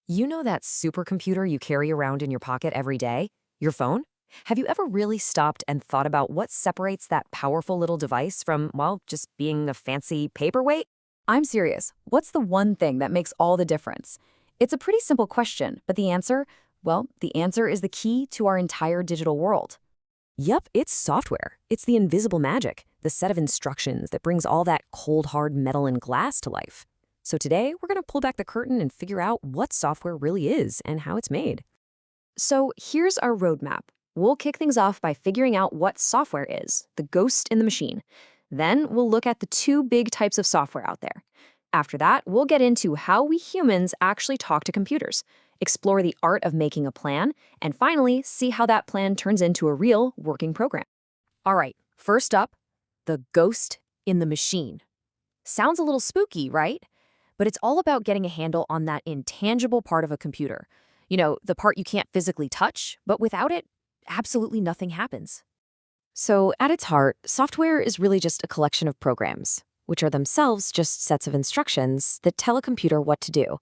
You know that supercomputer you carry around in your pocket every day? Your phone? Have you ever really stopped and thought about what separates that powerful little device from, well, just being a fancy paperweight? I'm serious. What's the one thing that makes all the difference? It's a pretty simple question, but the answer is the key to our entire digital world. Yup, it's software. It's the invisible magic, the set of instructions that brings all that cold, hard metal and glass to life. So today, we're going to pull back the curtain and figure out what software really is and how it's made. So here's our roadmap. We'll kick things off by figuring out what software is, the ghost in the machine. Then we'll look at the two big types of software out there. After that, we'll get into how we humans actually talk to computers, explore the art of making a plan, and finally, see how that plan turns into a real working program. All right, first up, the ghost in the machine. Sounds a little spooky, right? But it's all about getting a handle on that intangible part of a computer. You know, the part you can't physically touch, but without it, absolutely nothing happens. So, at its heart, software is really just a collection of programs, which are themselves just sets of instructions that tell a computer what to do.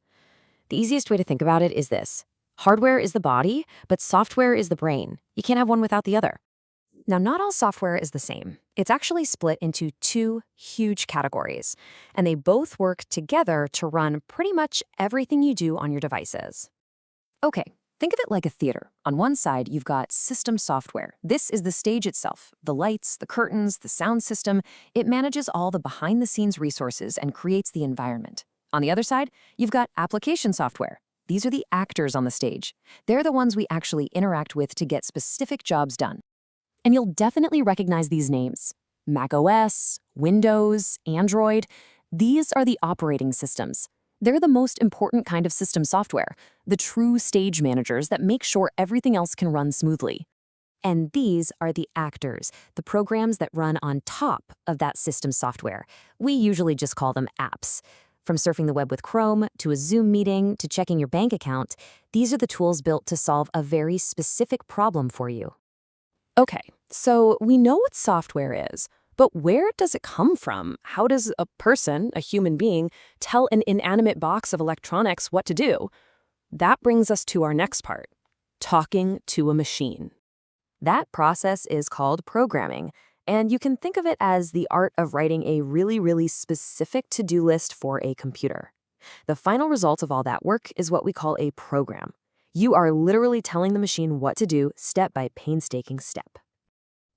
The easiest way to think about it is this: hardware is the body, but software is the brain. You can't have one without the other. Now, not all software is the same. It's actually split into two huge categories, and they both work together to run pretty much everything you do on your devices. Okay, think of it like a theater. On one side, you've got system software. This is the stage itself, the lights, the curtains, the sound system. It manages all the behind-the-scenes resources and creates the environment. On the other side, you've got application software. These are the actors on the stage. They're the ones we actually interact with to get specific jobs done. And you'll definitely recognize these names: Mac OS, Windows, Android. These are the operating systems. They're the most important kind of system software, the true stage managers that make sure everything else can run smoothly. And these are the actors, the programs that run on top of that system software. We usually just call them apps. From surfing the web with Chrome, to a Zoom meeting, to checking your bank account, these are the tools built to solve a very specific problem for you. Okay, so we know what software is, but where does it come from? How does a person, a human being, tell an inanimate box of electronics what to do? That brings us to our next part: talking to a machine. That process is called programming, and you can think of it as the art of writing a really, really specific to-do list for a computer. The final result of all that work is what we call a program. You are literally telling the machine what to do step by painstaking step.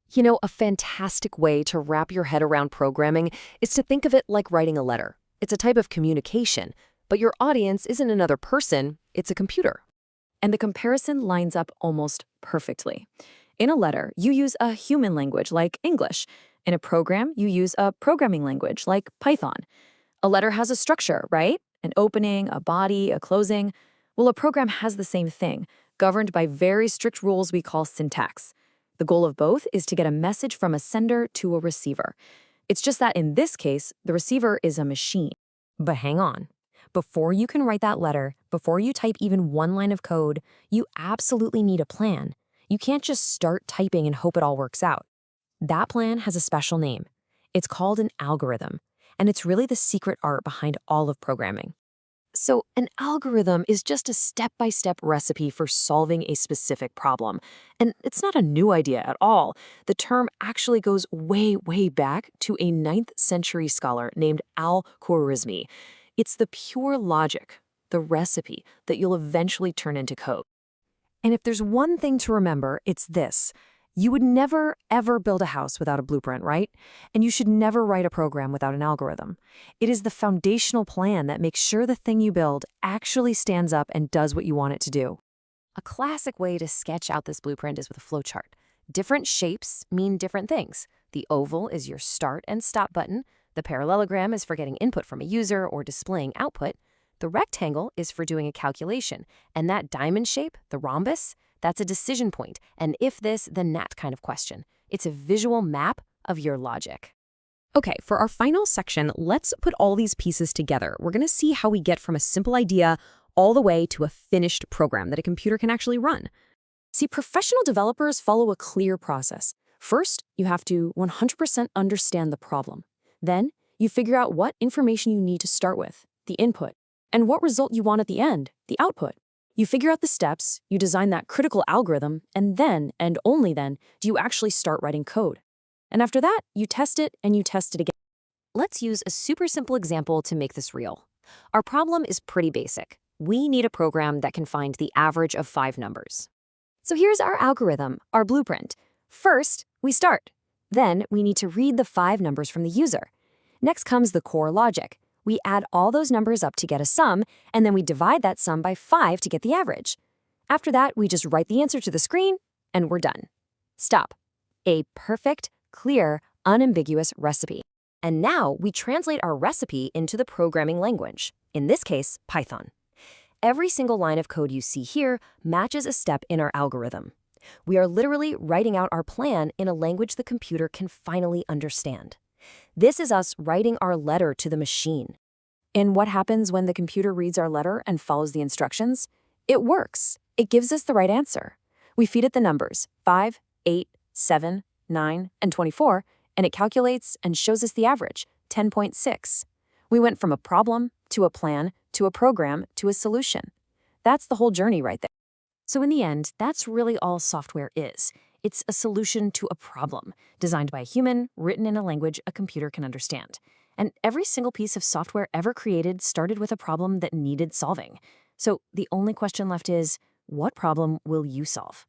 You know, a fantastic way to wrap your head around programming is to think of it like writing a letter. It's a type of communication, but your audience isn't another person, it's a computer. And the comparison lines up almost perfectly. In a letter, you use a human language like English. In a program, you use a programming language like Python. A letter has a structure, right? An opening, a body, a closing. Well, a program has the same thing, governed by very strict rules we call syntax. The goal of both is to get a message from a sender to a receiver. It's just that in this case, the receiver is a machine. But hang on. Before you can write that letter, before you type even one line of code, you absolutely need a plan. You can't just start typing and hope it all works out. That plan has a special name. It's called an algorithm, and it's really the secret art behind all of programming. So an algorithm is just a step-by-step recipe for solving a specific problem. And it's not a new idea at all. The term actually goes way, way back to a 9th century scholar named Al-Khwarizmi. It's the pure logic, the recipe, that you'll eventually turn into code. And if there's one thing to remember, it's this: you would never, ever build a house without a blueprint, right? And you should never write a program without an algorithm. It is the foundational plan that makes sure the thing you build actually stands up and does what you want it to do. A classic way to sketch out this blueprint is with a flowchart. Different shapes mean different things. The oval is your start and stop button. The parallelogram is for getting input from a user or displaying output. The rectangle is for doing a calculation. And that diamond shape, the rhombus, that's a decision point, an if this, then that kind of question. It's a visual map of your logic. Okay, for our final section, let's put all these pieces together. We're going to see how we get from a simple idea all the way to a finished program that a computer can actually run. See, professional developers follow a clear process. First, you have to 100% understand the problem. Then, you figure out what information you need to start with, the input. and what result you want at the end, the output. You figure out the steps, you design that critical algorithm, and then, and only then, do you actually start writing code. And after that, you test it and you test it again. Let's use a super simple example to make this real. Our problem is pretty basic. We need a program that can find the average of 5 numbers. So here's our algorithm, our blueprint. First, we start. Then we need to read the 5 numbers from the user. Next comes the core logic. We add all those numbers up to get a sum, and then we divide that sum by 5 to get the average. After that, we just write the answer to the screen, and we're done. Stop. A perfect, clear, unambiguous recipe. And now we translate our recipe into the programming language, in this case, Python. Every single line of code you see here matches a step in our algorithm. We are literally writing out our plan in a language the computer can finally understand. This is us writing our letter to the machine. And what happens when the computer reads our letter and follows the instructions? It works. It gives us the right answer. We feed it the numbers 5, 8, 7, 9, and 24, and it calculates and shows us the average, 10.6. We went from a problem to a plan to a program to a solution. That's the whole journey right there. So in the end, that's really all software is. It's a solution to a problem, designed by a human, written in a language a computer can understand. And every single piece of software ever created started with a problem that needed solving. So the only question left is, what problem will you solve?